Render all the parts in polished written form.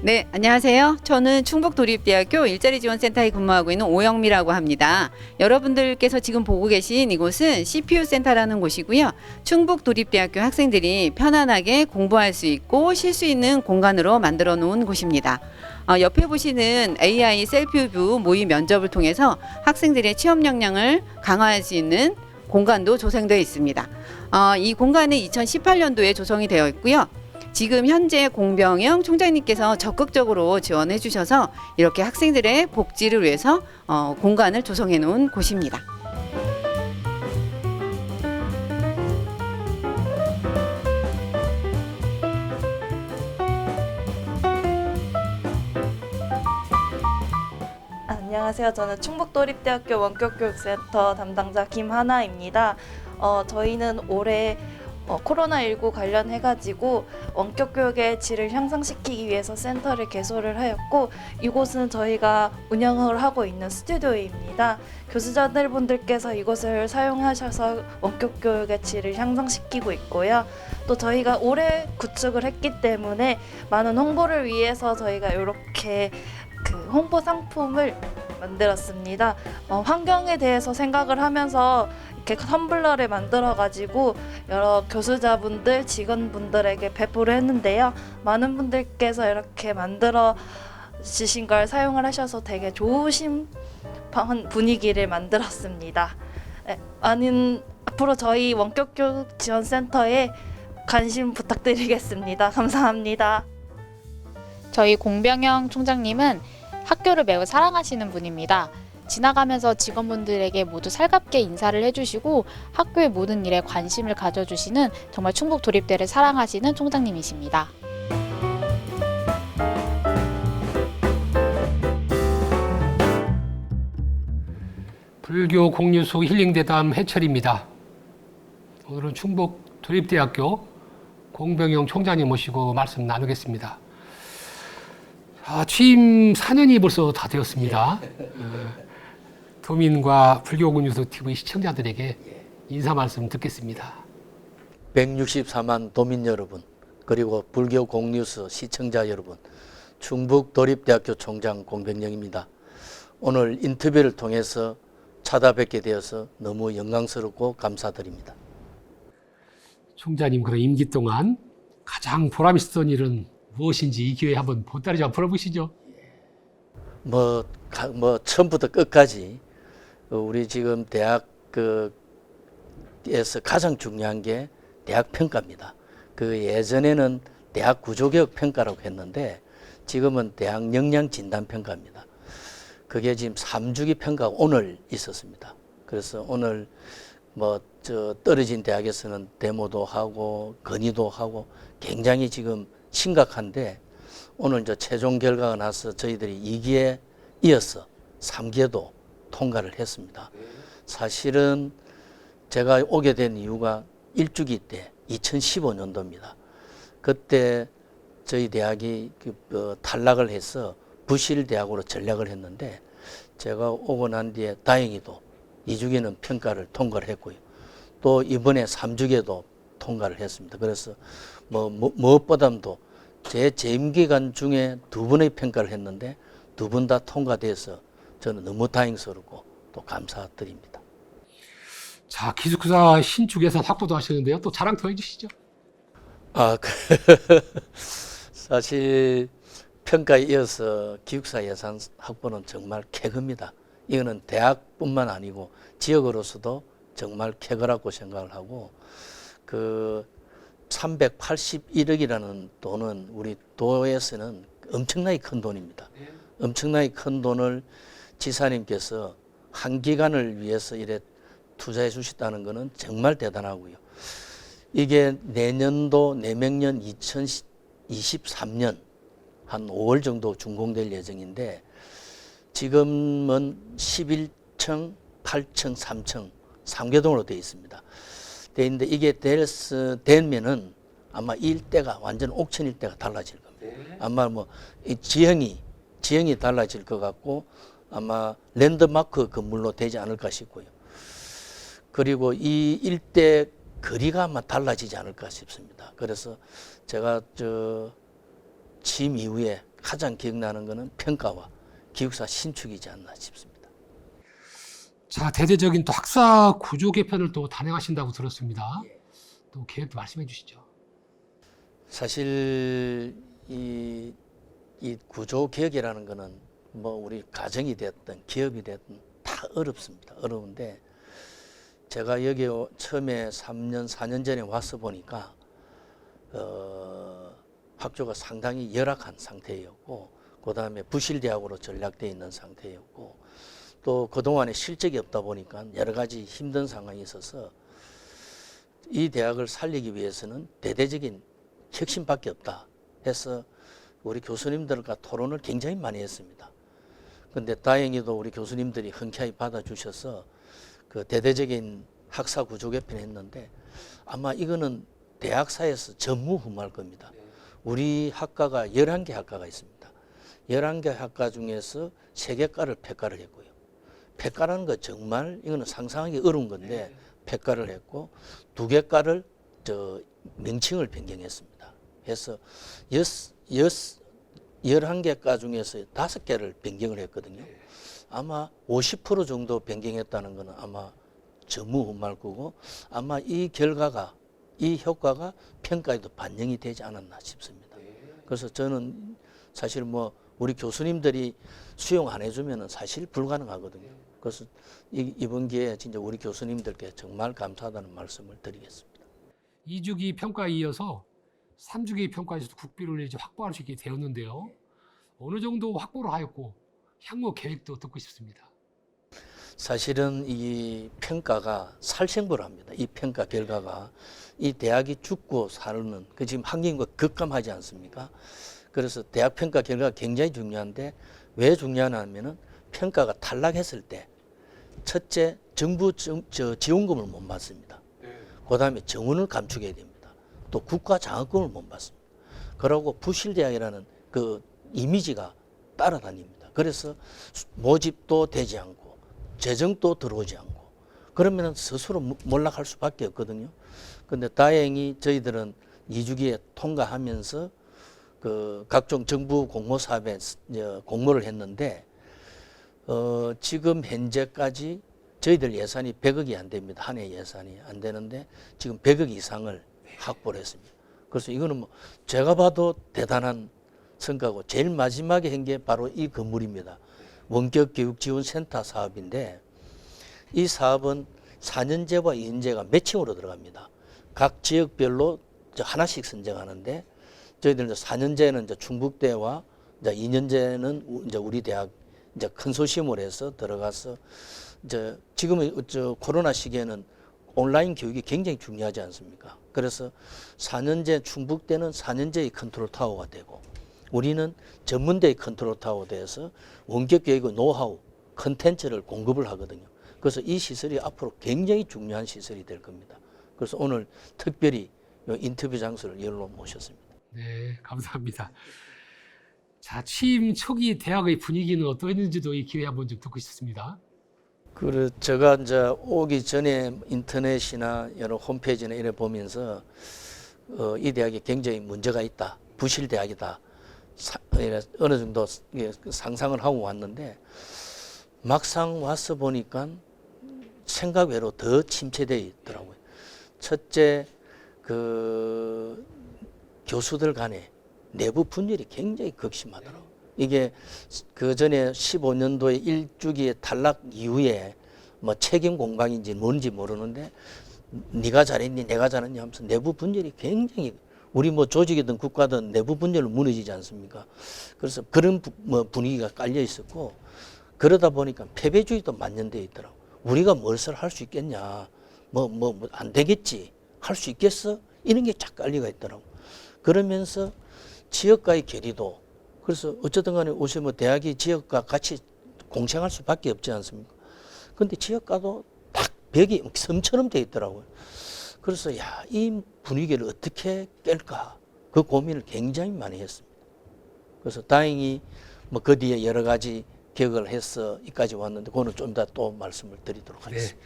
네, 안녕하세요. 저는 충북도립대학교 일자리지원센터에 근무하고 있는 오영미라고 합니다. 여러분들께서 지금 보고 계신 이곳은 CPU 센터라는 곳이고요. 충북도립대학교 학생들이 편안하게 공부할 수 있고 쉴 수 있는 공간으로 만들어 놓은 곳입니다. 옆에 보시는 AI 셀프뷰 모의 면접을 통해서 학생들의 취업 역량을 강화할 수 있는 공간도 조성되어 있습니다. 이 공간은 2018년도에 조성이 되어 있고요. 지금 현재 공병영 총장님께서 적극적으로 지원해 주셔서 이렇게 학생들의 복지를 위해서 공간을 조성해 놓은 곳입니다. 안녕하세요. 저는 충북도립대학교 원격교육센터 담당자 김하나입니다. 저희는 올해 코로나19 관련해가지고 원격교육의 질을 향상시키기 위해서 센터를 개소를 하였고, 이곳은 저희가 운영을 하고 있는 스튜디오입니다. 교수자들분들께서 이곳을 사용하셔서 원격교육의 질을 향상시키고 있고요. 또 저희가 올해 구축을 했기 때문에 많은 홍보를 위해서 저희가 이렇게 홍보 상품을 만들었습니다. 환경에 대해서 생각을 하면서 이렇게 텀블러를 만들어 가지고 여러 교수자분들, 직원분들에게 배포를 했는데요. 많은 분들께서 이렇게 만들어 주신 걸 사용을 하셔서 되게 좋으신 분위기를 만들었습니다. 앞으로 저희 원격교육 지원센터에 관심 부탁드리겠습니다. 감사합니다. 저희 공병영 총장님은 학교를 매우 사랑하시는 분입니다. 지나가면서 직원분들에게 모두 살갑게 인사를 해주시고 학교의 모든 일에 관심을 가져주시는 정말 충북도립대를 사랑하시는 총장님이십니다. 불교 공유소 힐링대담 해철입니다. 오늘은 충북도립대학교 공병영 총장님 모시고 말씀 나누겠습니다. 취임 4년이 벌써 다 되었습니다. 도민과 불교공유소 TV 시청자들에게 인사 말씀 듣겠습니다. 164만 도민 여러분, 그리고 불교공유소 시청자 여러분, 충북도립대학교 총장 공병영입니다. 오늘 인터뷰를 통해서 찾아뵙게 되어서 너무 영광스럽고 감사드립니다. 총장님, 그럼 임기 동안 가장 보람 있었던 일은 무엇인지 이 기회에 한번 보따리 좀 풀어보시죠. 처음부터 끝까지 우리 지금 대학에서 가장 중요한 게 대학 평가입니다. 예전에는 대학 구조개혁 평가라고 했는데 지금은 대학 역량 진단 평가입니다. 그게 지금 3주기 평가가 오늘 있었습니다. 그래서 오늘 떨어진 대학에서는 데모도 하고 건의도 하고 굉장히 지금 심각한데, 오늘 최종 결과가 나서 저희들이 2기에 이어서 3기에도 통과를 했습니다. 사실은 제가 오게 된 이유가 1주기 때 2015년도입니다. 그때 저희 대학이 탈락을 해서 부실대학으로 전략을 했는데, 제가 오고 난 뒤에 다행히도 2주기는 평가를 통과를 했고요. 또 이번에 3주기에도 통과를 했습니다. 그래서 무엇보다도 제 재임 기간 중에 2번의 평가를 했는데 2번 다 통과돼서 저는 너무 다행스럽고 또 감사드립니다. 자, 기숙사 신축 예산 확보도 하셨는데요. 또 자랑 더 해주시죠. 사실 평가에 이어서 기숙사 예산 확보는 정말 쾌거입니다. 이거는 대학뿐만 아니고 지역으로서도 정말 쾌거라고 생각을 하고, 381억이라는 돈은 우리 도에서는 엄청나게 큰 돈입니다. 엄청나게 큰 돈을 지사님께서 한 기간을 위해서 이래 투자해 주셨다는 것은 정말 대단하고요. 이게 내년도 내명년 2023년 한 5월 정도 준공될 예정인데, 지금은 11층, 8층, 3층 3개동으로 되어 있습니다. 되는데 이게 되면은 아마 일대가 완전 옥천 일대가 달라질 겁니다. 아마 이 지형이 달라질 것 같고, 아마 랜드마크 건물로 되지 않을까 싶고요. 그리고 이 일대 거리가 아마 달라지지 않을까 싶습니다. 그래서 제가 취임 이후에 가장 기억나는 것은 평가와 기숙사 신축이지 않나 싶습니다. 자, 대대적인 또 학사 구조 개편을 또 단행하신다고 들었습니다. 또 계획도 말씀해 주시죠. 사실 이 구조 개혁이라는 것은 뭐 우리 가정이 됐든 기업이 됐든 다 어렵습니다. 어려운데 제가 여기 처음에 3년, 4년 전에 와서 보니까 학교가 상당히 열악한 상태였고 그 다음에 부실대학으로 전락되어 있는 상태였고 또 그동안에 실적이 없다 보니까 여러 가지 힘든 상황이 있어서 이 대학을 살리기 위해서는 대대적인 혁신밖에 없다 해서 우리 교수님들과 토론을 굉장히 많이 했습니다. 그런데 다행히도 우리 교수님들이 흔쾌히 받아주셔서 그 대대적인 학사 구조 개편을 했는데 아마 이거는 대학사에서 전무후무할 겁니다. 우리 학과가 11개 학과가 있습니다. 11개 학과 중에서 3개과를 폐과를 했고요. 폐과라는 거 정말 이거는 상상하기 어려운 건데 폐과를 했고 2개과를 명칭을 변경했습니다. 해서 11개과 중에서 5개를 변경을 했거든요. 아마 50% 정도 변경했다는 것은 아마 전무후무할 거고 아마 이 결과가 이 효과가 평가에도 반영이 되지 않았나 싶습니다. 그래서 저는 사실 뭐 우리 교수님들이 수용 안 해주면 사실 불가능하거든요. 그래서 이번 기회에 진짜 우리 교수님들께 정말 감사하다는 말씀을 드리겠습니다. 2주기 평가에 이어서 3주기 평가에서도 국비를 이제 확보할 수 있게 되었는데요. 어느 정도 확보를 하였고 향후 계획도 듣고 싶습니다. 사실은 이 평가가 살생부랍니다. 이 평가 결과가 이 대학이 죽고 사는 그 지금 환경과 급감하지 않습니까? 그래서 대학 평가 결과가 굉장히 중요한데 왜 중요하냐면은 평가가 탈락했을 때 첫째 정부 지원금을 못 받습니다. 그다음에 정원을 감축해야 됩니다. 또 국가 장학금을 못 받습니다. 그러고 부실대학이라는 그 이미지가 따라다닙니다. 그래서 모집도 되지 않고 재정도 들어오지 않고 그러면 스스로 몰락할 수밖에 없거든요. 그런데 다행히 저희들은 2주기에 통과하면서 그 각종 정부 공모 사업에 공모를 했는데 지금 현재까지 저희들 예산이 100억이 안 됩니다. 한 해 예산이 안 되는데 지금 100억 이상을 확보를 했습니다. 그래서 이거는 뭐 제가 봐도 대단한 성과고 제일 마지막에 한 게 바로 이 건물입니다. 원격교육지원센터 사업인데 이 사업은 4년제와 2년제가 매칭으로 들어갑니다. 각 지역별로 하나씩 선정하는데 저희들은 4년제는 이제 충북대와 이제 2년제는 이제 우리 대학 이제 컨소시엄으로 해서 들어가서 이제 지금은 코로나 시기에는 온라인 교육이 굉장히 중요하지 않습니까? 그래서 4년제 충북대는 4년제의 컨트롤 타워가 되고 우리는 전문대의 컨트롤 타워가 돼서 원격 교육의 노하우, 컨텐츠를 공급을 하거든요. 그래서 이 시설이 앞으로 굉장히 중요한 시설이 될 겁니다. 그래서 오늘 특별히 인터뷰 장소를 여기로 모셨습니다. 네, 감사합니다. 자, 취임 초기 대학의 분위기는 어떠했는지도 이 기회에 한번 좀 듣고 싶습니다. 제가 이제 오기 전에 인터넷이나 여러 홈페이지나 이래 보면서 이 대학이 굉장히 문제가 있다, 부실 대학이다, 어느 정도 상상을 하고 왔는데 막상 와서 보니까 생각 외로 더 침체되어 있더라고요. 첫째, 그 교수들 간에 내부 분열이 굉장히 극심하더라고요. 이게 그 전에 15년도에 1주기의 탈락 이후에 뭐 책임 공방인지 뭔지 모르는데 네가 잘했니 내가 잘했니 하면서 내부 분열이 굉장히 우리 뭐 조직이든 국가든 내부 분열로 무너지지 않습니까? 그래서 그런 분위기가 깔려 있었고 그러다 보니까 패배주의도 만연되어 있더라고. 우리가 뭘설 할 수 있겠냐? 안 되겠지? 할 수 있겠어? 이런 게 쫙 깔려가 있더라고. 그러면서 지역과의 괴리도 그래서 어쨌든 간에 요새 뭐 대학이 지역과 같이 공생할 수밖에 없지 않습니까? 근데 지역과도 딱 벽이 섬처럼 되어 있더라고요. 그래서 이 분위기를 어떻게 깰까? 그 고민을 굉장히 많이 했습니다. 그래서 다행히 뭐 그 뒤에 여러 가지 개혁을 해서 여기까지 왔는데 그거는 좀 이따 또 말씀을 드리도록 하겠습니다. 네.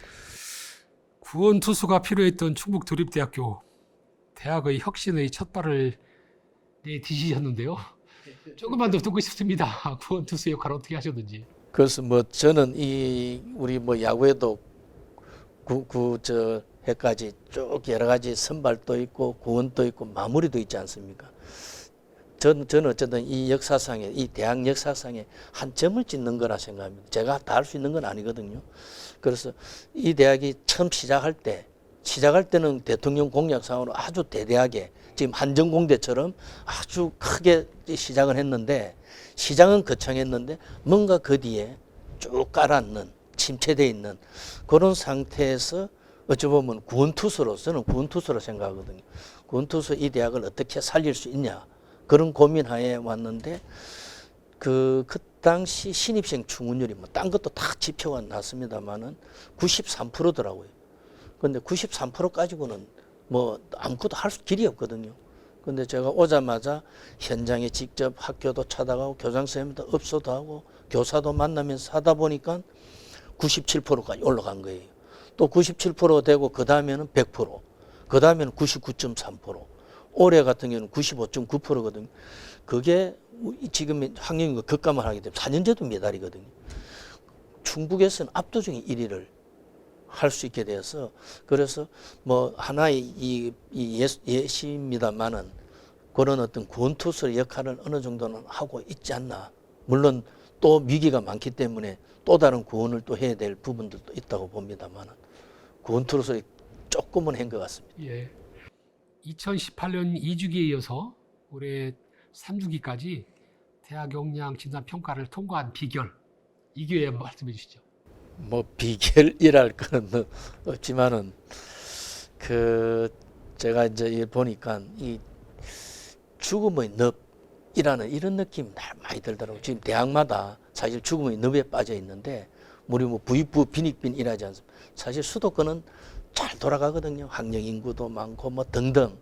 구원 투수가 필요했던 충북도립대학교 대학의 혁신의 첫 발을 내디디셨는데요. 조금만 더 듣고 싶습니다. 구원투수 역할 어떻게 하셨는지. 그래서 뭐 저는 이 우리 뭐 야구에도 저 해까지 쭉 여러 가지 선발도 있고 구원도 있고 마무리도 있지 않습니까? 저는 어쨌든 이 역사상에 이 대학 역사상에 한 점을 찍는 거라 생각합니다. 제가 다 할 수 있는 건 아니거든요. 그래서 이 대학이 처음 시작할 때는 대통령 공약상으로 아주 대대하게 지금 한정공대처럼 아주 크게 시작을 했는데 시장은 거창했는데 뭔가 그 뒤에 쭉 깔아앉는 침체되어 있는 그런 상태에서 어찌 보면 구원투수로서는 구원투수로 생각하거든요. 구원투수 이 대학을 어떻게 살릴 수 있냐 그런 고민하에 왔는데 그 당시 신입생 충원율이 뭐 딴 것도 다 지표가 났습니다만은 93%더라고요. 근데 93% 가지고는 뭐 아무것도 할 길이 없거든요. 근데 제가 오자마자 현장에 직접 학교도 찾아가고 교장 선생님도 업소도 하고 교사도 만나면서 하다 보니까 97%까지 올라간 거예요. 또 97% 되고 그 다음에는 100%, 그 다음에는 99.3%, 올해 같은 경우는 95.9%거든요. 그게 지금 학령인구 급감을 하기 때문에 4년제도 메달이거든요. 충북에서는 압도적인 1위를 할 수 있게 되어서 그래서 뭐 하나의 예시입니다만은 그런 어떤 구원투수의 역할을 어느 정도는 하고 있지 않나. 물론 또 위기가 많기 때문에 또 다른 구원을 또 해야 될 부분들도 있다고 봅니다만은 구원투수를 조금은 한 것 같습니다. 예. 2018년 2주기에 이어서 올해 3주기까지 대학 역량 진단 평가를 통과한 비결 이 기회에 한번 말씀해 주시죠. 뭐 비결이랄 거는 없지만은 그 제가 이제 보니까 이 죽음의 늪이라는 이런 느낌 많이 들더라고요. 지금 대학마다 사실 죽음의 늪에 빠져 있는데 우리 뭐 부익부 빈익빈 일하지 않습니까? 사실 수도권은 잘 돌아가거든요. 학령 인구도 많고 뭐 등등.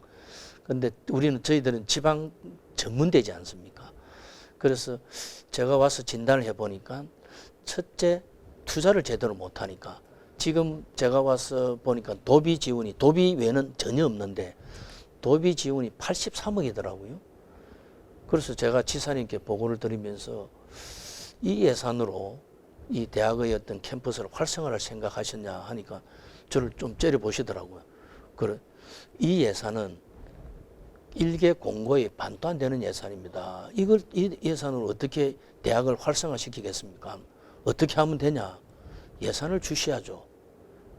근데 저희들은 지방 전문대지 않습니까? 그래서 제가 와서 진단을 해보니까 첫째 투자를 제대로 못하니까 지금 제가 와서 보니까 도비 지원이 도비 외에는 전혀 없는데 도비 지원이 83억이더라고요. 그래서 제가 지사님께 보고를 드리면서 이 예산으로 이 대학의 어떤 캠퍼스를 활성화를 생각하셨냐 하니까 저를 좀 째려보시더라고요. 그래, 이 예산은 일개 공고의 반도 안 되는 예산입니다. 이 예산으로 어떻게 대학을 활성화시키겠습니까? 어떻게 하면 되냐? 예산을 주셔야죠.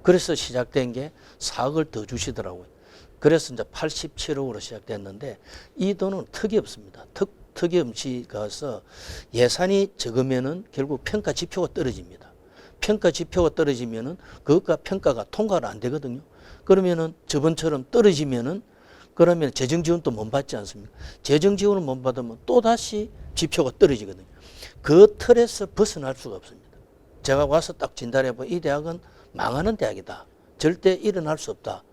그래서 시작된 게 4억을 더 주시더라고요. 그래서 이제 87억으로 시작됐는데 이 돈은 턱이 없습니다. 턱이 없이가서 예산이 적으면은 결국 평가 지표가 떨어집니다. 평가 지표가 떨어지면은 그것과 평가가 통과가 안 되거든요. 그러면은 저번처럼 떨어지면은 그러면 재정 지원도 못 받지 않습니까? 재정 지원을 못 받으면 또 다시 지표가 떨어지거든요. 그 틀에서 벗어날 수가 없습니다. 제가 와서 딱 진단해보면 이 대학은 망하는 대학이다. 절대 일어날 수 없다.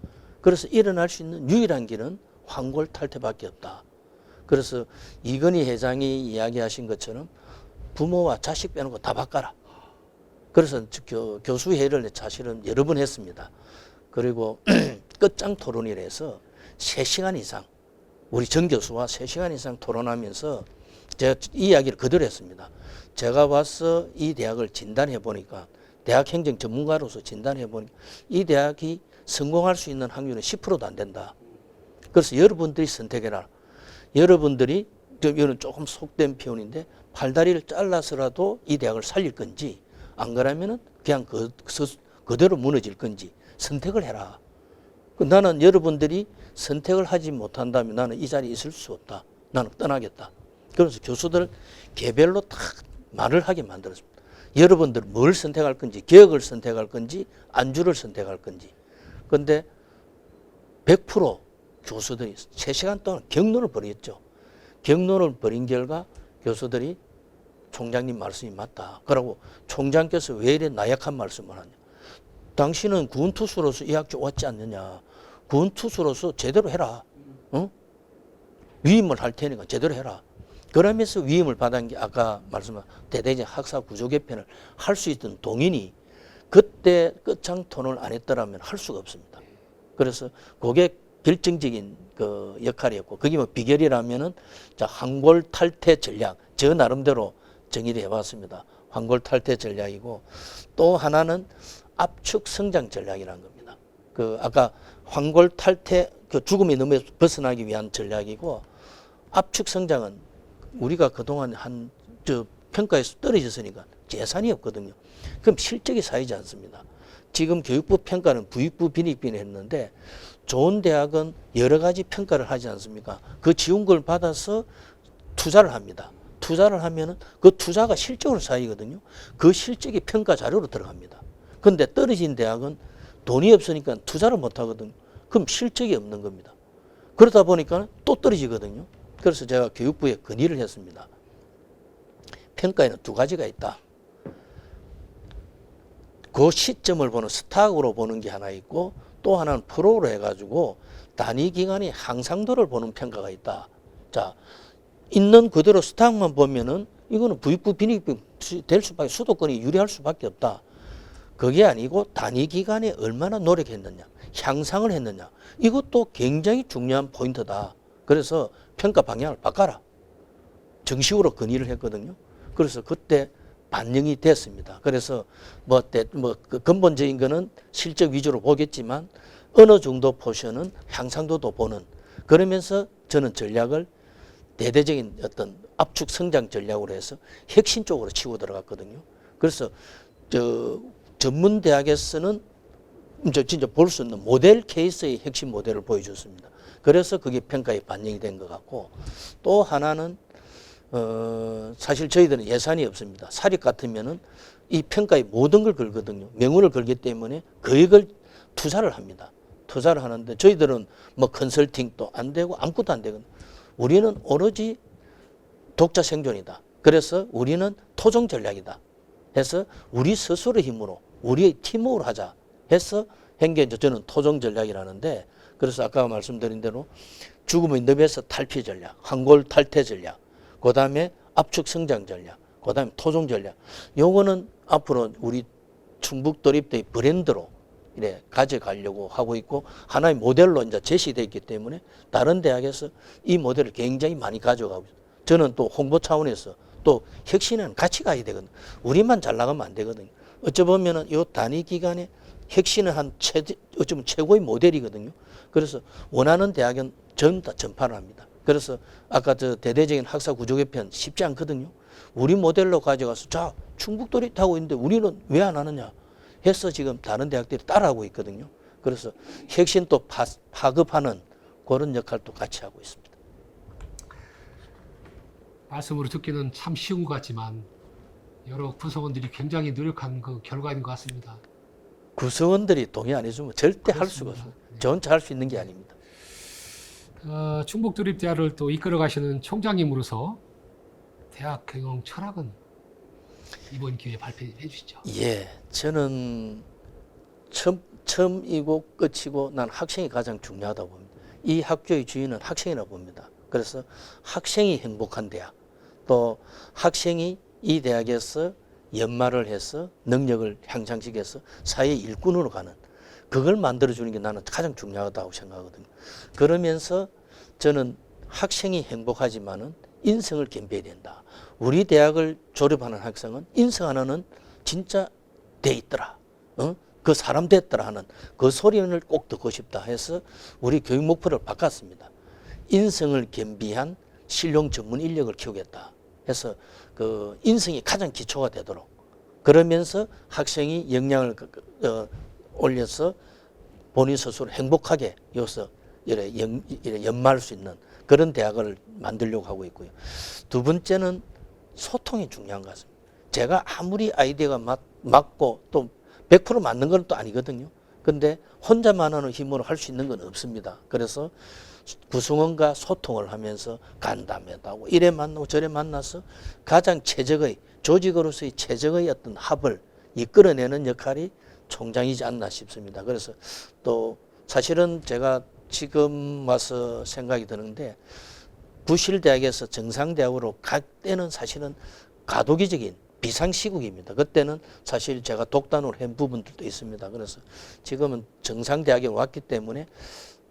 그래서 일어날 수 있는 유일한 길은 황골탈퇴밖에 없다. 그래서 이건희 회장이 이야기하신 것처럼 부모와 자식 빼놓고 다 바꿔라. 그래서 교수회의를 사실은 여러 번 했습니다. 그리고 끝장 토론이라 해서 3시간 이상 우리 정 교수와 3시간 이상 토론하면서 제가 이 이야기를 그대로 했습니다. 제가 와서 이 대학을 진단해 보니까 대학 행정 전문가로서 진단해 보니까 이 대학이 성공할 수 있는 확률은 10%도 안 된다. 그래서 여러분들이 선택해라. 여러분들이 이거는 조금 속된 표현인데 팔다리를 잘라서라도 이 대학을 살릴 건지 안 그러면은 그냥 그대로 무너질 건지 선택을 해라. 나는 여러분들이 선택을 하지 못한다면 나는 이 자리에 있을 수 없다. 나는 떠나겠다. 그래서 교수들 개별로 다 말을 하게 만들었습니다. 여러분들 뭘 선택할 건지, 개혁을 선택할 건지, 안주를 선택할 건지. 그런데 100% 교수들이 3시간 동안 격론을 벌였죠. 격론을 벌인 결과 교수들이 총장님 말씀이 맞다. 그러고 총장께서 왜 이래 나약한 말씀을 하냐. 당신은 구원투수로서 이 학교 왔지 않느냐. 구원투수로서 제대로 해라. 위임을 할 테니까 제대로 해라. 그러면서 위임을 받은 게 아까 말씀한 대대적 학사 구조 개편을 할 수 있던 동인이 그때 끝장 토론을 안 했더라면 할 수가 없습니다. 그래서 그게 결정적인 그 역할이었고, 그게 뭐 비결이라면은 자, 황골 탈퇴 전략, 저 나름대로 정의를 해봤습니다. 황골 탈퇴 전략이고, 또 하나는 압축 성장 전략이라는 겁니다. 그 아까 황골 탈퇴, 그 죽음의 늪에서 벗어나기 위한 전략이고, 압축 성장은 우리가 그동안 저 평가에서 떨어졌으니까 재산이 없거든요. 그럼 실적이 쌓이지 않습니다. 지금 교육부 평가는 부익부 빈익빈 했는데, 좋은 대학은 여러 가지 평가를 하지 않습니까? 그 지원금을 받아서 투자를 합니다. 투자를 하면은 그 투자가 실적으로 쌓이거든요. 그 실적이 평가 자료로 들어갑니다. 그런데 떨어진 대학은 돈이 없으니까 투자를 못 하거든요. 그럼 실적이 없는 겁니다. 그러다 보니까 또 떨어지거든요. 그래서 제가 교육부에 건의를 했습니다. 평가에는 두 가지가 있다. 그 시점을 보는 스탁으로 보는 게 하나 있고, 또 하나는 프로로 해가지고 단위 기간의 향상도를 보는 평가가 있다. 자, 있는 그대로 스탁만 보면은 이거는 부익부 빈익부 될 수밖에, 수도권이 유리할 수밖에 없다. 그게 아니고 단위 기간에 얼마나 노력했느냐, 향상을 했느냐, 이것도 굉장히 중요한 포인트다. 그래서 평가 방향을 바꿔라, 정식으로 건의를 했거든요. 그래서 그때 반영이 됐습니다. 그래서 그 근본적인 거는 실적 위주로 보겠지만 어느 정도 포션은 향상도도 보는, 그러면서 저는 전략을 대대적인 어떤 압축 성장 전략으로 해서 핵심 쪽으로 치고 들어갔거든요. 그래서 전문 대학에서는 진짜 볼 수 있는 모델 케이스의 핵심 모델을 보여줬습니다. 그래서 그게 평가에 반영이 된 것 같고, 또 하나는 사실 저희들은 예산이 없습니다. 사립 같으면은 이 평가에 모든 걸 걸거든요. 명운을 걸기 때문에 거액을 투자를 합니다. 투자를 하는데 저희들은 뭐 컨설팅도 안 되고 아무것도 안 되거든요. 우리는 오로지 독자 생존이다. 그래서 우리는 토종 전략이다. 해서 우리 스스로의 힘으로, 우리의 팀워크로 하자 해서 한 게 저는 토종 전략이라는데, 그래서 아까 말씀드린 대로 죽음의 늪에서 탈피 전략, 황골 탈퇴 전략, 그 다음에 압축 성장 전략, 그 다음에 토종 전략. 요거는 앞으로 우리 충북도립대의 브랜드로 이래 가져가려고 하고 있고, 하나의 모델로 이제 제시되어 있기 때문에 다른 대학에서 이 모델을 굉장히 많이 가져가고 있어요. 저는 또 홍보 차원에서 또 혁신은 같이 가야 되거든요. 우리만 잘 나가면 안 되거든요. 어찌 보면은 요 단위 기간에 혁신은 어쩌면 최고의 모델이거든요. 그래서 원하는 대학은 전부 다 전파를 합니다. 그래서 아까 저 대대적인 학사 구조 개편 쉽지 않거든요. 우리 모델로 가져가서 자, 충북도립 하고 있는데 우리는 왜 안 하느냐 해서 지금 다른 대학들이 따라하고 있거든요. 그래서 혁신 또 파급하는 그런 역할도 같이 하고 있습니다. 말씀으로 듣기는 참 쉬운 것 같지만 여러 구성원들이 굉장히 노력한 그 결과인 것 같습니다. 구성원들이 동의 안 해주면 절대 할 수가 없어요. 저 혼자 할 수 있는 게 아닙니다. 충북도립대학을 또 이끌어 가시는 총장님으로서 대학 경영 철학은 이번 기회에 발표해 주시죠. 예, 저는 처음이고 끝이고 난 학생이 가장 중요하다고 봅니다. 이 학교의 주인은 학생이라고 봅니다. 그래서 학생이 행복한 대학, 또 학생이 이 대학에서 연마를 해서 능력을 향상시켜서 사회 일꾼으로 가는, 그걸 만들어주는 게 나는 가장 중요하다고 생각하거든요. 그러면서 저는 학생이 행복하지만은 인성을 겸비해야 된다. 우리 대학을 졸업하는 학생은 인성 하나는 진짜 돼 있더라. 그 사람 됐더라 하는 그 소리를 꼭 듣고 싶다 해서 우리 교육 목표를 바꿨습니다. 인성을 겸비한 실용 전문 인력을 키우겠다 해서 그 인성이 가장 기초가 되도록, 그러면서 학생이 역량을 올려서 본인 스스로 행복하게 여기서 이래 연마할 수 있는 그런 대학을 만들려고 하고 있고요. 두 번째는 소통이 중요한 것 같습니다. 제가 아무리 아이디어가 맞고 또 100% 맞는 건 또 아니거든요. 근데 혼자만 하는 힘으로 할 수 있는 건 없습니다. 그래서 구성원과 소통을 하면서 간담회하고 이래 만나고 저래 만나서 가장 최적의, 조직으로서의 최적의 어떤 합을 이끌어내는 역할이 총장이지 않나 싶습니다. 그래서 또 사실은 제가 지금 와서 생각이 드는데, 부실대학에서 정상대학으로 갈 때는 사실은 과도기적인 비상시국입니다. 그때는 사실 제가 독단으로 한 부분들도 있습니다. 그래서 지금은 정상대학에 왔기 때문에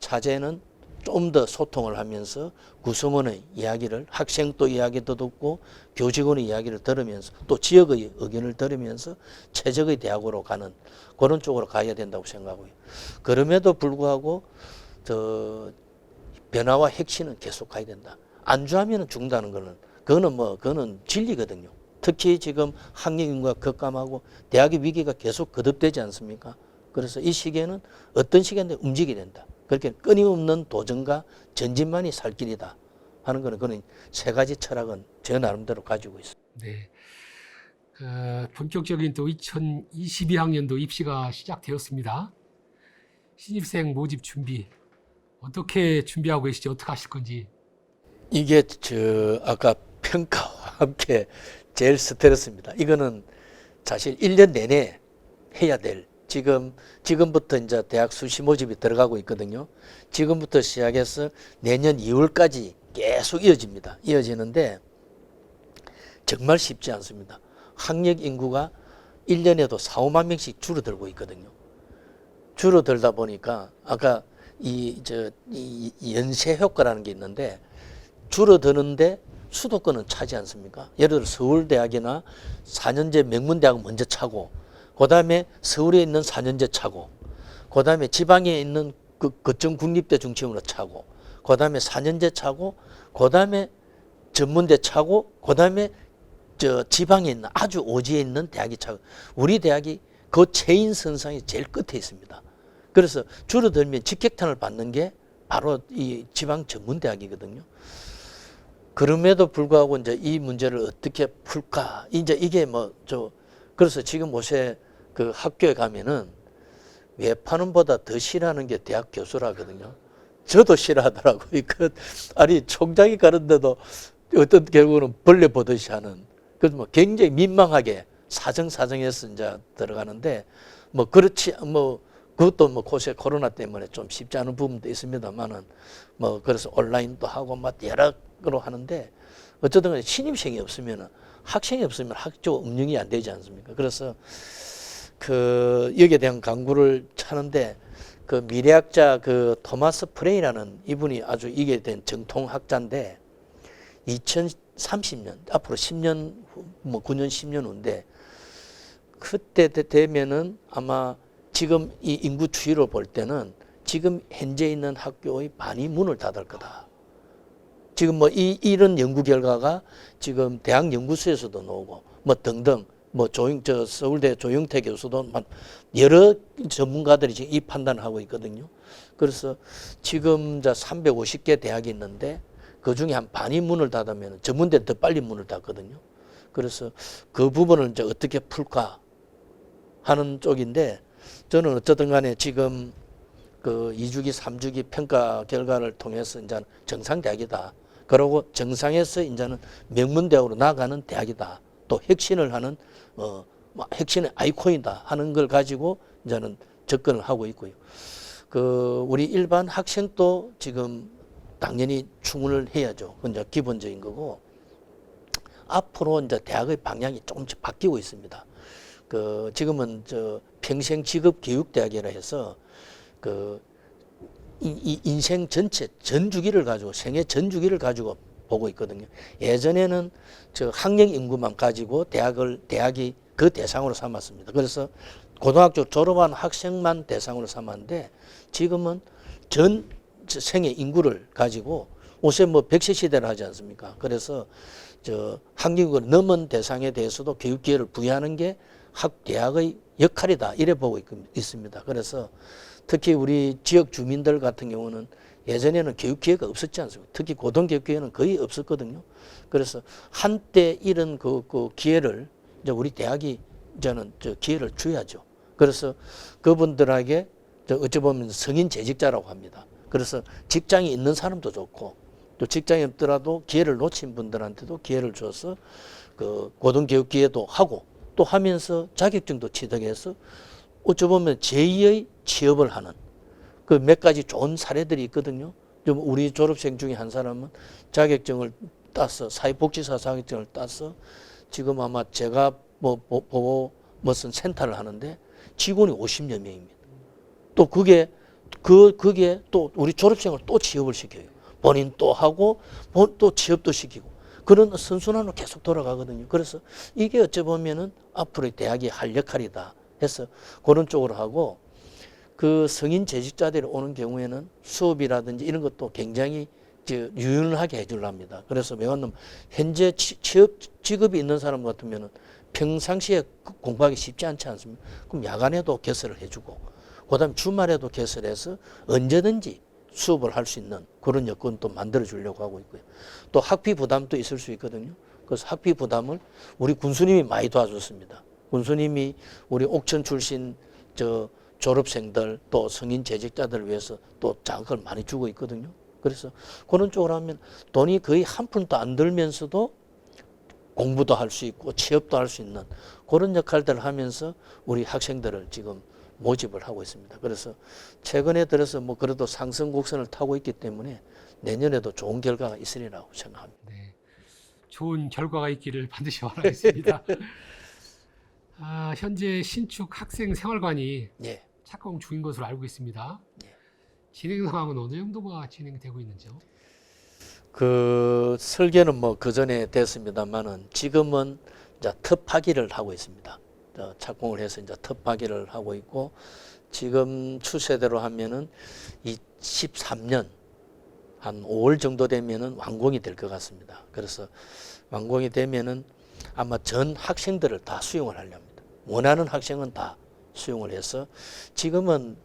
차제는 좀 더 소통을 하면서 구성원의 이야기를, 학생 또 이야기도 듣고 교직원의 이야기를 들으면서 또 지역의 의견을 들으면서 최적의 대학으로 가는 그런 쪽으로 가야 된다고 생각하고요. 그럼에도 불구하고 변화와 혁신은 계속 가야 된다. 안주하면 죽는다는 거는 그거는 진리거든요. 특히 지금 학령인구가 급감하고 대학의 위기가 계속 거듭되지 않습니까? 그래서 이 시기에는 어떤 시기인데 움직여야 된다. 그렇게 끊임없는 도전과 전진만이 살 길이다 하는 거는 그는 세 가지 철학은 저 나름대로 가지고 있습니다. 네. 본격적인 또 2022학년도 입시가 시작되었습니다. 신입생 모집 준비 어떻게 준비하고 계시지? 어떻게 하실 건지. 이게 아까 평가와 함께 제일 스트레스입니다. 이거는 사실 1년 내내 해야 될 지금부터 이제 대학 수시 모집이 들어가고 있거든요. 지금부터 시작해서 내년 2월까지 계속 이어집니다. 이어지는데 정말 쉽지 않습니다. 학력 인구가 1년에도 4, 5만 명씩 줄어들고 있거든요. 줄어들다 보니까 아까 이 연쇄 효과라는 게 있는데 줄어드는데 수도권은 차지 않습니까? 예를 들어 서울대학이나 4년제 명문대학은 먼저 차고 그 다음에 서울에 있는 4년제 차고 그 다음에 지방에 있는 거점 국립대 중심으로 차고 그 다음에 4년제 차고 그 다음에 전문대 차고 그 다음에 지방에 있는 아주 오지에 있는 대학이 차고 우리 대학이 그 체인 선상이 제일 끝에 있습니다. 그래서 줄어들면 직격탄을 받는 게 바로 이 지방 전문대학이거든요. 그럼에도 불구하고 이제 이 문제를 어떻게 풀까? 이제 이게 그래서 지금 요새 그 학교에 가면은 외파는보다 더 싫어하는 게 대학 교수라거든요. 저도 싫어하더라고요. 아니 총장이 가는데도 어떤 결국은 벌레 보듯이 하는. 그래서 굉장히 민망하게 사정사정해서 이제 들어가는데 그렇지 그것도 곳에 코로나 때문에 좀 쉽지 않은 부분도 있습니다만은 그래서 온라인도 하고 여러 로 하는데 어쨌든 간에 신입생이 없으면 학생이 없으면 학교 운영이 안 되지 않습니까? 그래서 여기에 대한 강구를 차는데 미래학자 토마스 프레이라는 이분이 아주 이게 된 정통학자인데 2030년 앞으로 10년 9년 10년 후인데 그때 되면은 아마 지금 이 인구 추이로 볼 때는 지금 현재 있는 학교의 반이 문을 닫을 거다. 지금 이런 연구 결과가 지금 대학 연구소에서도 나오고 등등 서울대 조영태 교수도 여러 전문가들이 지금 이 판단을 하고 있거든요. 그래서 지금 350개 대학이 있는데 그 중에 한 반이 문을 닫으면 전문대는 더 빨리 문을 닫거든요. 그래서 그 부분을 이제 어떻게 풀까 하는 쪽인데 저는 어쨌든 간에 지금 2주기, 3주기 평가 결과를 통해서 이제 정상대학이다. 그러고 정상에서 이제는 명문대학으로 나가는 대학이다. 또 혁신을 하는 혁신의 아이콘이다 하는 걸 가지고 이제는 접근을 하고 있고요. 우리 일반 학생도 지금 당연히 충원을 해야죠. 그건 이제 기본적인 거고 앞으로 이제 대학의 방향이 조금씩 바뀌고 있습니다. 지금은 평생 직업 교육 대학이라 해서 이 인생 전체 전주기를 가지고 생애 전주기를 가지고 보고 있거든요. 예전에는 학령 인구만 가지고 대학이 그 대상으로 삼았습니다. 그래서 고등학교 졸업한 학생만 대상으로 삼았는데 지금은 전 생애 인구를 가지고 요새 100세 시대를 하지 않습니까? 그래서 학령 인구를 넘은 대상에 대해서도 교육 기회를 부여하는 게 대학의 역할이다 이래 보고 있습니다. 그래서 특히 우리 지역 주민들 같은 경우는 예전에는 교육 기회가 없었지 않습니까? 특히 고등교육 기회는 거의 없었거든요. 그래서 한때 이런 그 기회를 이제 우리 대학이 이제는 기회를 줘야죠. 그래서 그분들에게 어찌 보면 성인 재직자라고 합니다. 그래서 직장이 있는 사람도 좋고 또 직장이 없더라도 기회를 놓친 분들한테도 기회를 줘서 고등교육 기회도 하고 또 하면서 자격증도 취득해서 어찌 보면 제2의 취업을 하는 몇 가지 좋은 사례들이 있거든요. 우리 졸업생 중에 한 사람은 자격증을 따서 사회복지사 자격증을 따서 지금 아마 제가 무슨 센터를 하는데 직원이 50여 명입니다. 또 그게 그게 또 우리 졸업생을 또 취업을 시켜요. 본인 또 하고 또 취업도 시키고 그런 선순환으로 계속 돌아가거든요. 그래서 이게 어찌 보면은 앞으로 대학이 할 역할이다 해서 그런 쪽으로 하고 그 성인 재직자들이 오는 경우에는 수업이라든지 이런 것도 굉장히 유연하게 해주랍니다. 그래서 매번 현재 취업 직업이 있는 사람 같으면은 평상시에 공부하기 쉽지 않지 않습니까? 그럼 야간에도 개설을 해주고, 그다음 주말에도 개설해서 언제든지 수업을 할 수 있는 그런 여건도 만들어 주려고 하고 있고요. 또 학비 부담도 있을 수 있거든요. 그래서 학비 부담을 우리 군수님이 많이 도와줬습니다. 군수님이 우리 옥천 출신 졸업생들 또 성인 재직자들을 위해서 또 자극을 많이 주고 있거든요. 그래서 그런 쪽으로 하면 돈이 거의 한 푼도 안 들면서도 공부도 할 수 있고 취업도 할 수 있는 그런 역할들을 하면서 우리 학생들을 지금 모집을 하고 있습니다. 그래서 최근에 들어서 뭐 그래도 상승 곡선을 타고 있기 때문에 내년에도 좋은 결과가 있으리라고 생각합니다. 네, 좋은 결과가 있기를 반드시 바라겠습니다. 현재 신축 학생 생활관이 예. 착공 중인 것으로 알고 있습니다. 예. 진행 상황은 어느 정도가 진행되고 있는지요? 그 설계는 뭐 그 전에 됐습니다만은 지금은 이제 터파기를 하고 있습니다. 착공을 해서 이제 터파기를 하고 있고 지금 추세대로 하면은 13년 한 5월 정도 되면은 완공이 될 것 같습니다. 그래서 완공이 되면은 아마 전 학생들을 다 수용을 하렵니다. 원하는 학생은 다 수용을 해서 지금은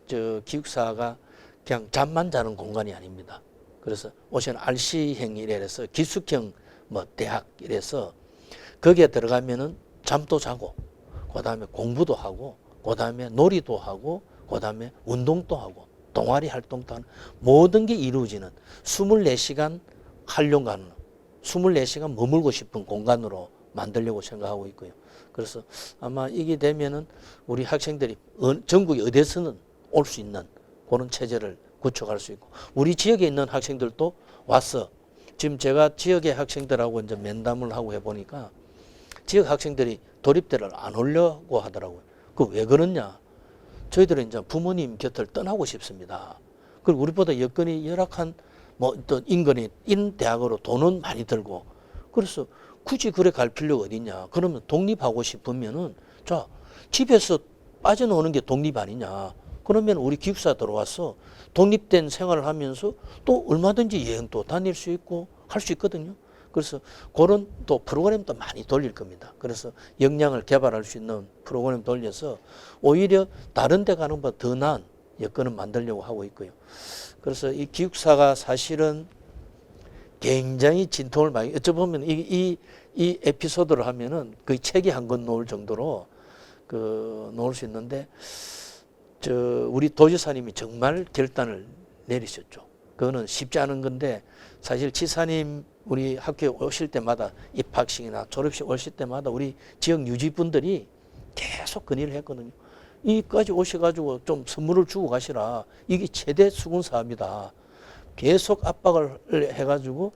기숙사가 그냥 잠만 자는 공간이 아닙니다. 그래서 오시는 RC형 이래서 기숙형 뭐 대학 이래서 거기에 들어가면은 잠도 자고 그다음에 공부도 하고 그다음에 놀이도 하고 그다음에 운동도 하고 동아리 활동도 하는 모든 게 이루어지는 24시간 활용 가능 24시간 머물고 싶은 공간으로 만들려고 생각하고 있고요. 그래서 아마 이게 되면은 우리 학생들이 전국에 어디서는 올 수 있는 그런 체제를 구축할 수 있고 우리 지역에 있는 학생들도 와서 지금 제가 지역의 학생들하고 이제 면담을 하고 해보니까 지역 학생들이 도립대를 안 오려고 하더라고요. 그 왜 그러냐? 저희들은 이제 부모님 곁을 떠나고 싶습니다. 그리고 우리보다 여건이 열악한 뭐 또 인근이 인 대학으로 돈은 많이 들고 그래서 굳이 그래 갈 필요가 어딨냐? 그러면 독립하고 싶으면은 자 집에서 빠져나오는 게 독립 아니냐? 그러면 우리 기숙사 들어와서 독립된 생활을 하면서 또 얼마든지 여행도 다닐 수 있고 할 수 있거든요. 그래서 그런 또 프로그램도 많이 돌릴 겁니다. 그래서 역량을 개발할 수 있는 프로그램 돌려서 오히려 다른 데 가는 것보다 더 나은 여건을 만들려고 하고 있고요. 그래서 이 기숙사가 사실은 굉장히 진통을 많이 어쩌보면 이 에피소드를 하면은 거의 책이 한 권 놓을 정도로 놓을 수 있는데 우리 도지사님이 정말 결단을 내리셨죠. 그거는 쉽지 않은 건데 사실 지사님 우리 학교에 오실 때마다 입학식이나 졸업식 오실 때마다 우리 지역 유지분들이 계속 건의를 했거든요. 이까지 오셔가지고 좀 선물을 주고 가시라. 이게 최대 수군 사업이다. 계속 압박을 해가지고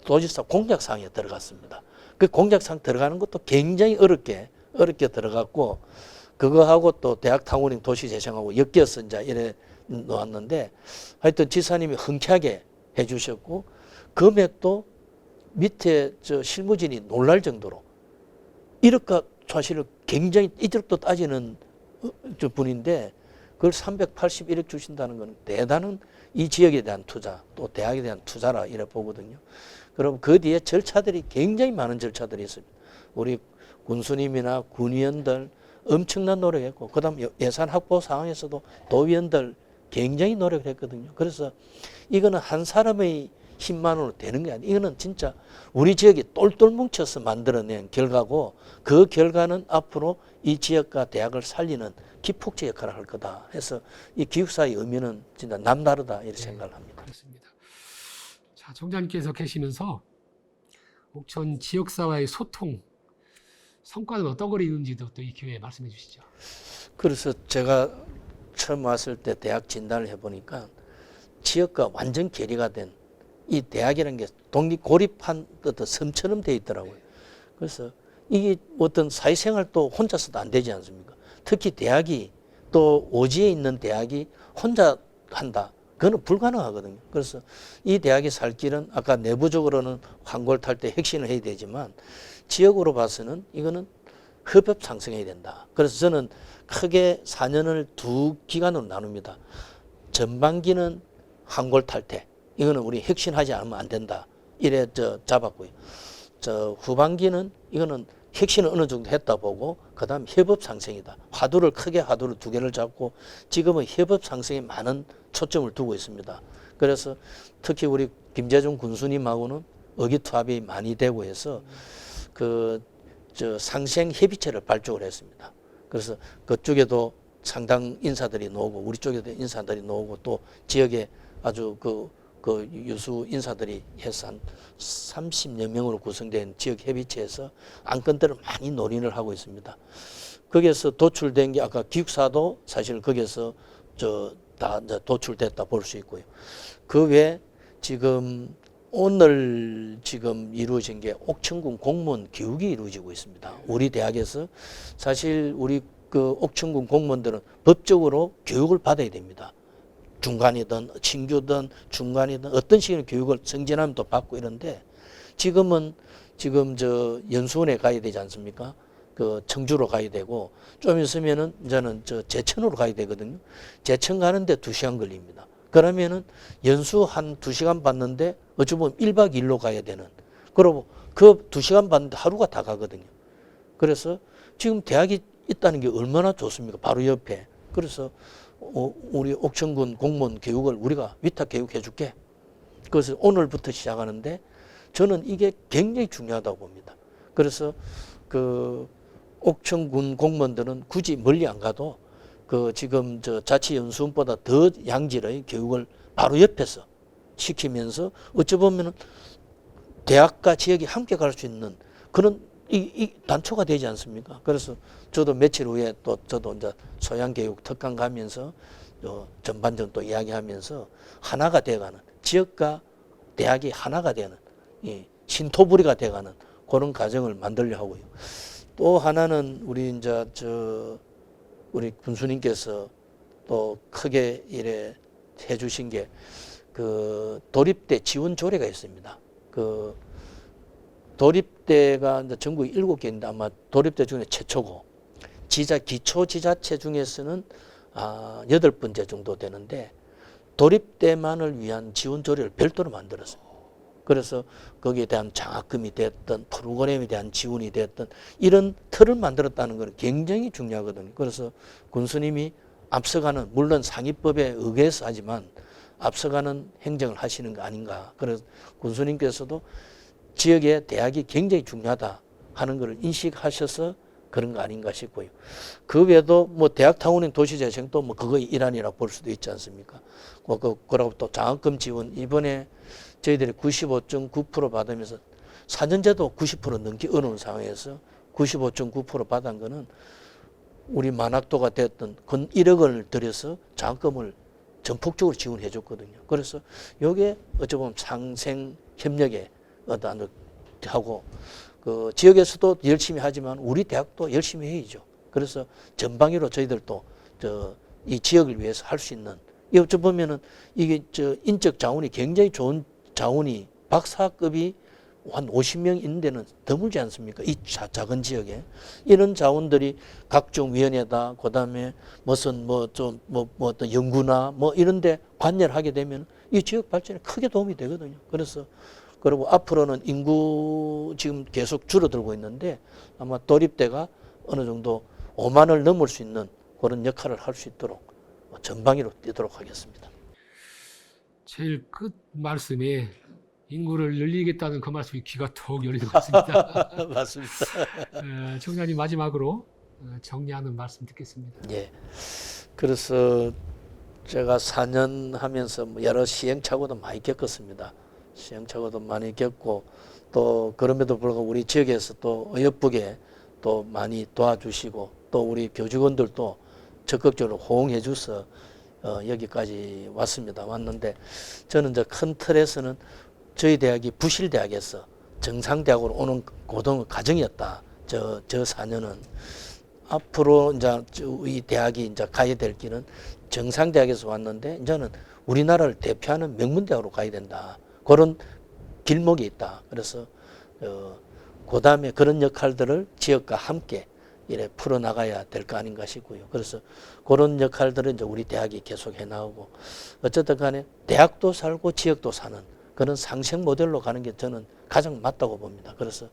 도지사 공약사항에 들어갔습니다. 그 공약사항 들어가는 것도 굉장히 어렵게 들어갔고 그거하고 또 대학 탕후링 도시재생하고 엮여서 이제 이래 놓았는데 하여튼 지사님이 흔쾌하게 해주셨고 금액도 밑에 실무진이 놀랄 정도로 1억과 사실은 굉장히 1억도 따지는 분인데 그걸 381억 주신다는 건 대단한 이 지역에 대한 투자 또 대학에 대한 투자라 이래 보거든요. 그럼 그 뒤에 절차들이 굉장히 많은 절차들이 있습니다. 우리 군수님이나 군의원들 엄청난 노력했고 그다음 예산 확보 상황에서도 도의원들 굉장히 노력을 했거든요. 그래서 이거는 한 사람의 힘만으로 되는 게 아니에요. 이거는 진짜 우리 지역이 똘똘 뭉쳐서 만들어낸 결과고 그 결과는 앞으로 이 지역과 대학을 살리는 기폭제 역할을 할 거다 해서 이 기숙사의 의미는 진짜 남다르다 이렇게 생각을 합니다. 그렇습니다. 자, 총장님께서 계시면서 옥천 지역사와의 소통 성과는 어떤 걸 이루는지도 또 이 기회에 말씀해 주시죠. 그래서 제가 처음 왔을 때 대학 진단을 해보니까 지역과 완전 괴리가 된 이 대학이라는 게 독립 고립한 섬처럼 돼 있더라고요. 그래서 이게 어떤 사회생활도 혼자서도 안 되지 않습니까? 특히 대학이 또 오지에 있는 대학이 혼자 한다. 그거는 불가능하거든요. 그래서 이 대학이 살 길은 아까 내부적으로는 황골 탈 때 혁신을 해야 되지만 지역으로 봐서는 이거는 협업 상승해야 된다. 그래서 저는 크게 4년을 두 기간으로 나눕니다. 전반기는 황골 탈퇴. 이거는 우리 혁신하지 않으면 안 된다. 이래 잡았고요. 후반기는 이거는 혁신을 어느 정도 했다 보고 그다음 협업 상승이다. 화두를 두 개를 잡고 지금은 협업 상승에 많은 초점을 두고 있습니다. 그래서 특히 우리 김재중 군수님하고는 의기투합이 많이 되고 해서 상생 협의체를 발족을 했습니다. 그래서 그쪽에도 상당 인사들이 나오고 우리 쪽에도 인사들이 나오고 또 지역에 아주 그 유수 인사들이 해서 한 30여 명으로 구성된 지역 협의체에서 안건들을 많이 논의를 하고 있습니다. 거기에서 도출된 게 아까 기숙사도 사실 거기에서 다 도출됐다 볼 수 있고요. 그 외에 지금 오늘 이루어진 게 옥천군 공무원 교육이 이루어지고 있습니다. 우리 대학에서 사실 우리 옥천군 공무원들은 법적으로 교육을 받아야 됩니다. 중간이든 신규든 중간이든 어떤 식의 교육을 승진하면 또 받고 이런데 지금 연수원에 가야 되지 않습니까? 청주로 가야 되고 좀 있으면은 이제는 제천으로 가야 되거든요. 제천 가는데 2시간 걸립니다. 그러면은 연수 한 2시간 받는데 어찌 보면 1박 2일로 가야 되는. 그리고 그 2시간 받는데 하루가 다 가거든요. 그래서 지금 대학이 있다는 게 얼마나 좋습니까? 바로 옆에. 그래서 우리 옥천군 공무원 교육을 우리가 위탁 교육해 줄게. 그래서 오늘부터 시작하는데 저는 이게 굉장히 중요하다고 봅니다. 그래서 옥천군 공무원들은 굳이 멀리 안 가도 지금 자치연수원보다 더 양질의 교육을 바로 옆에서 시키면서 어찌 보면은 대학과 지역이 함께 갈 수 있는 그런 이 단초가 되지 않습니까? 그래서 저도 며칠 후에 또 저도 이제 소양교육 특강 가면서 전반전 또 이야기하면서 하나가 돼가는 지역과 대학이 하나가 되는 신토부리가 돼가는 그런 과정을 만들려 하고요. 또 하나는 우리 우리 군수님께서 또 크게 해주신 게 도립대 지원 조례가 있습니다. 도립대가 이제 전국에 7개인데 아마 도립대 중에 최초고 기초 지자체 중에서는 8번째 정도 되는데 도립대만을 위한 지원 조례를 별도로 만들었습니다. 그래서 거기에 대한 장학금이 됐든 프로그램에 대한 지원이 됐든 이런 틀을 만들었다는 것은 굉장히 중요하거든요. 그래서 군수님이 앞서가는 물론 상위법에 의거해서 하지만 앞서가는 행정을 하시는 거 아닌가. 그래서 군수님께서도 지역의 대학이 굉장히 중요하다 하는 것을 인식하셔서 그런 거 아닌가 싶고요. 그 외에도 대학 타운형 도시재생도 그거의 일환이라고 볼 수도 있지 않습니까? 그러고 또 장학금 지원 이번에 저희들이 95.9% 받으면서 4년제도 90% 넘기 어려운 상황에서 95.9% 받은 거는 우리 만학도가 됐던 1억 원을 들여서 장학금을 전폭적으로 지원해 줬거든요. 그래서 이게 어찌 보면 상생 협력에 하고 지역에서도 열심히 하지만 우리 대학도 열심히 해야죠. 그래서 전방위로 저희들도 이 지역을 위해서 할 수 있는 어찌 보면은 이게 인적 자원이 굉장히 좋은 자원이 박사급이 한 50명 있는 데는 드물지 않습니까? 이 작은 지역에 이런 자원들이 각종 위원회다, 그다음에 무슨 어떤 연구나 이런데 관여를 하게 되면 이 지역 발전에 크게 도움이 되거든요. 그리고 앞으로는 인구 지금 계속 줄어들고 있는데 아마 도립대가 어느 정도 5만을 넘을 수 있는 그런 역할을 할 수 있도록 전방위로 뛰도록 하겠습니다. 제일 끝 말씀에 인구를 늘리겠다는 그 말씀이 귀가 턱 열리는 것 같습니다. 맞습니다. 청장님 마지막으로 정리하는 말씀 듣겠습니다. 예. 그래서 제가 4년 하면서 여러 시행착오도 많이 겪었습니다. 시행착오도 많이 겪고 또 그럼에도 불구하고 우리 지역에서 또 어여쁘게 또 많이 도와주시고 또 우리 교직원들도 적극적으로 호응해 줘서 여기까지 왔는데 저는 이제 큰 틀에서는 저희 대학이 부실대학에서 정상대학으로 오는 고등 과정이었다. 저 4년은 앞으로 이제 이 대학이 이제 가야 될 길은 정상대학에서 왔는데 이제는 우리나라를 대표하는 명문대학으로 가야 된다. 그런 길목이 있다. 그래서 그다음에 그런 역할들을 지역과 함께 이래 풀어나가야 될 거 아닌가 싶고요. 그래서 그런 역할들을 이제 우리 대학이 계속 해나가고 어쨌든 간에 대학도 살고 지역도 사는 그런 상생 모델로 가는 게 저는 가장 맞다고 봅니다. 그래서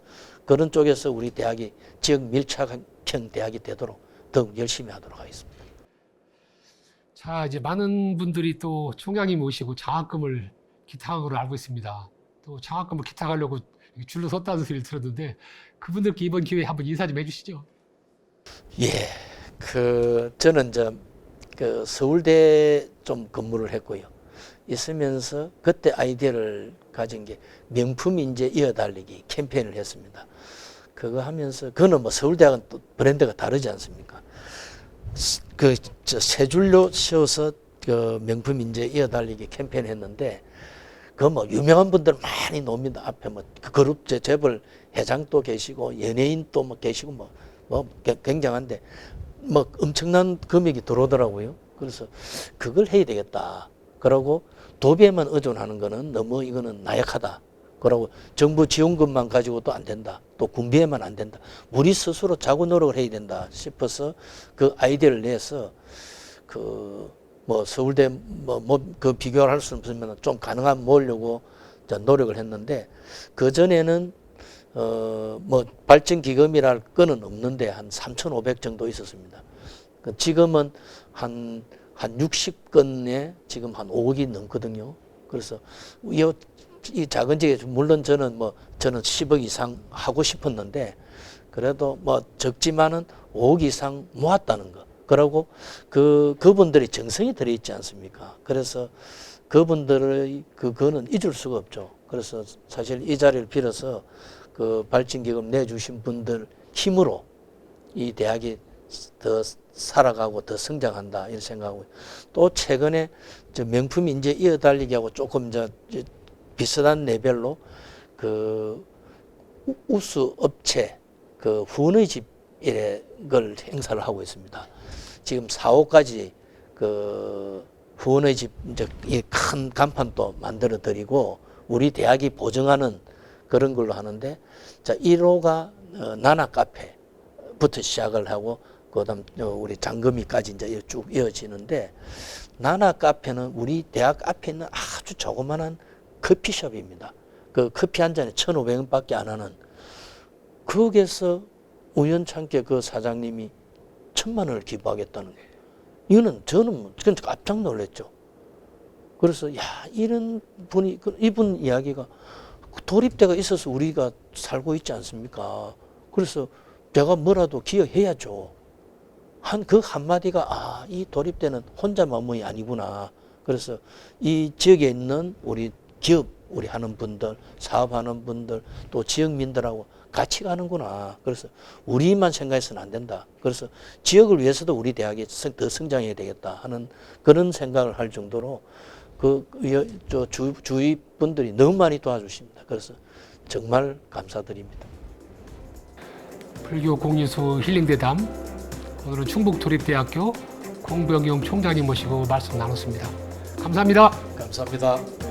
그런 쪽에서 우리 대학이 지역 밀착형 대학이 되도록 더욱 열심히 하도록 하겠습니다. 자, 이제 많은 분들이 또 총장님 모시고 장학금을 기탁한 걸로 알고 있습니다. 또 장학금을 기탁하려고 줄로 섰다는 소리를 들었는데 그분들께 이번 기회에 한번 인사 좀 해주시죠. 예, 저는 그 서울대 좀 근무를 했고요. 있으면서 그때 아이디어를 가진 게 명품 인재 이어달리기 캠페인을 했습니다. 그거 하면서 그거는 뭐 서울대학은 또 브랜드가 다르지 않습니까? 세 줄로 씌워서 그 명품 인재 이어달리기 캠페인 했는데 그 뭐 유명한 분들 많이 놉니다. 앞에 뭐 그룹 재벌 회장도 계시고 연예인 또 뭐 계시고 뭐 굉장한데 뭐 엄청난 금액이 들어오더라고요. 그래서 그걸 해야 되겠다. 그러고 도배에만 의존하는 거는 너무 이거는 나약하다. 그러고 정부 지원금만 가지고도 안 된다. 또 군비에만 안 된다. 우리 스스로 자구 노력을 해야 된다 싶어서 그 아이디어를 내서 뭐 서울대 그 비교를 할 수는 없으면 좀 가능한 모으려고 노력을 했는데 그 전에는 뭐 발전 기금이랄 거는 없는데 한 3,500 정도 있었습니다. 지금은 한 60건에 지금 한 5억이 넘거든요. 그래서 이 작은 지에 물론 저는 10억 이상 하고 싶었는데 그래도 뭐 적지만은 5억 이상 모았다는 거. 그러고 그분들이 정성이 들어있지 않습니까? 그래서 그분들의 그거는 잊을 수가 없죠. 그래서 사실 이 자리를 빌어서 그 발전기금 내주신 분들 힘으로 이 대학이 더 살아가고 더 성장한다 이런 생각하고 또 최근에 명품 인재 이어달리기하고 조금 비슷한 레벨로 그 우수 업체 그 후원의 집 이걸 행사를 하고 있습니다. 지금 4호까지 그 후원의 집 이 큰 간판도 만들어 드리고 우리 대학이 보증하는 그런 걸로 하는데 자 1호가 나나 카페부터 시작을 하고 그다음 우리 장금이까지 이제 쭉 이어지는데 나나 카페는 우리 대학 앞에 있는 아주 조그만한 커피숍입니다. 그 커피 한 잔에 1,500원밖에 안 하는 거기에서 우연찮게 그 사장님이 1,000만 원을 기부하겠다는 거예요. 이거는 저는 깜짝 놀랐죠. 그래서 이런 분이 이분 이야기가 도립대가 있어서 우리가 살고 있지 않습니까? 그래서 내가 뭐라도 기여해야죠. 그 한마디가 이 도립대는 혼자 마음이 아니구나. 그래서 이 지역에 있는 우리 기업 우리 하는 분들, 사업하는 분들, 또 지역민들하고 같이 가는구나. 그래서 우리만 생각해서는 안 된다. 그래서 지역을 위해서도 우리 대학이 더 성장해야 되겠다 하는 그런 생각을 할 정도로 주위 분들이 너무 많이 도와주십니다. 그래서 정말 감사드립니다. 불교 공유소 힐링대담 오늘은 충북도립대학교 공병영 총장님 모시고 말씀 나눴습니다. 감사합니다. 감사합니다.